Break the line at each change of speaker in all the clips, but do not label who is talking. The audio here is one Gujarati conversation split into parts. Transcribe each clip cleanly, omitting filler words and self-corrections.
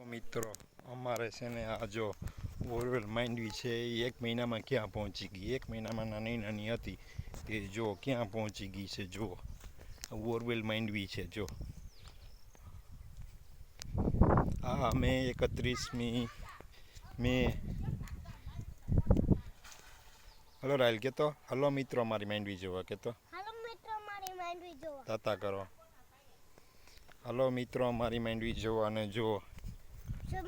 મિત્રો અમારે છે ને આ જો બોરવેલ માંડવી છે એ 1 મહિનામાં ક્યાં પહોંચી ગઈ. 1 મહિનામાં નાની નાની હતી એ જો ક્યાં પહોંચી ગઈ છે. જો બોરવેલ માંડવી છે. જો આ મે 31મી મે. હલો રાયલ કેતો હલો મિત્રો અમારી માંડવી જોવા કેતો
હાલો મિત્રો અમારી માંડવી જોવા
તાતા કરો. હલો મિત્રો અમારી માંડવી જોવા અને જો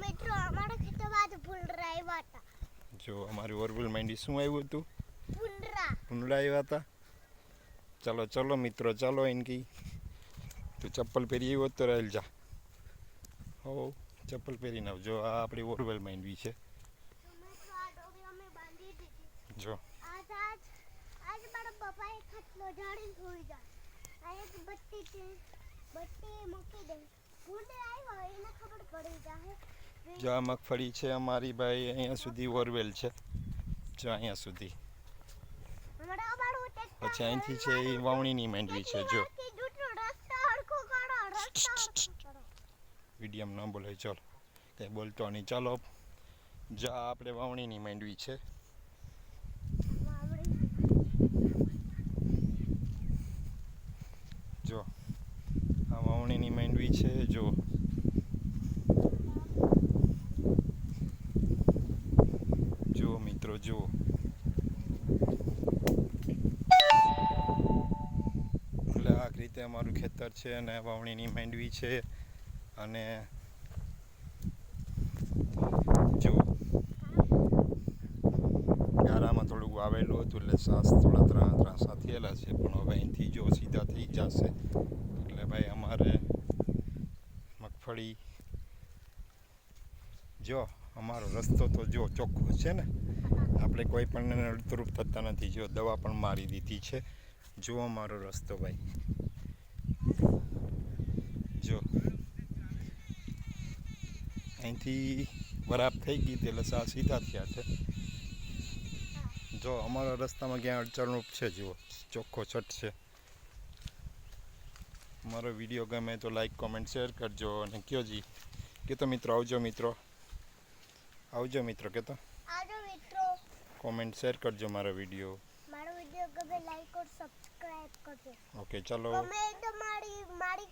મિત્રો અમારા ખેતરમાં ભૂંડરા આવ્યા હતા.
જો અમારી બોરવેલ માંડવી શું આવ્યું હતું? ભૂંડરા આવ્યા હતા. ચલો ચલો મિત્રો ચાલો ઇનકી તું ચપ્પલ પહેરી આવ્યો તો રાયલ જા હો ચપ્પલ પહેરીને આવજો. આ આપણી બોરવેલ માંડવી છે. જો
આજ મારા પપ્પાએ ખાટલો ઢાળીને સુઈ જાય. આ એક બત્તી છે, બત્તી મૂકી દે. ભૂંડરા આવ્યા એને ખબર પડી જાય.
જો આ મગફળી છે અમારી ભાઈ. અહીંયા સુધી બોરવેલ છે. જો અહીંયા સુધી પછી અહીંથી છે એ વાવણીની માંડવી છે. જો વિડીયમ ન બોલે ચાલો કંઈ બોલતો નહીં. ચાલો જો આ આપણે વાવણીની માંડવી છે. જો આ વાવણીની માંડવી છે. જો જો મિત્રો જો એટલે આ રીતે અમારું ખેતર છે અને વાવણીની માંડવી છે. અને જો ગારામાં થોડુંક વાવેલું હતું એટલે સાસ થોડા ત્રાંસા થયેલા છે પણ હવે અહીંથી જો સીધા થઈ જશે એટલે ભાઈ અમારે મગફળી જો અમારો રસ્તો તો જો ચોખ્ખો છે ને. આપણે કોઈ પણ અડતરૂપ થતા નથી. જો દવા પણ મારી દીધી છે. જો અમારો રસ્તો ભાઈ જો અહીંથી બરાબ થઈ ગઈ એટલે સીધા થયા છે. જો અમારા રસ્તામાં ક્યાં અડચણરૂપ છે જુઓ ચોખ્ખો છટ છે. અમારો વિડીયો ગમે તો લાઈક કોમેન્ટ શેર કરજો અને કયો જી કહેતો મિત્રો આવજો મિત્રો કહેતો કોમેન્ટ શેર કરજો મારો વિડીયો
ગમે લાઈક और સબસ્ક્રાઇબ કરજો.
ઓકે ચાલો
કમેન્ટ મારી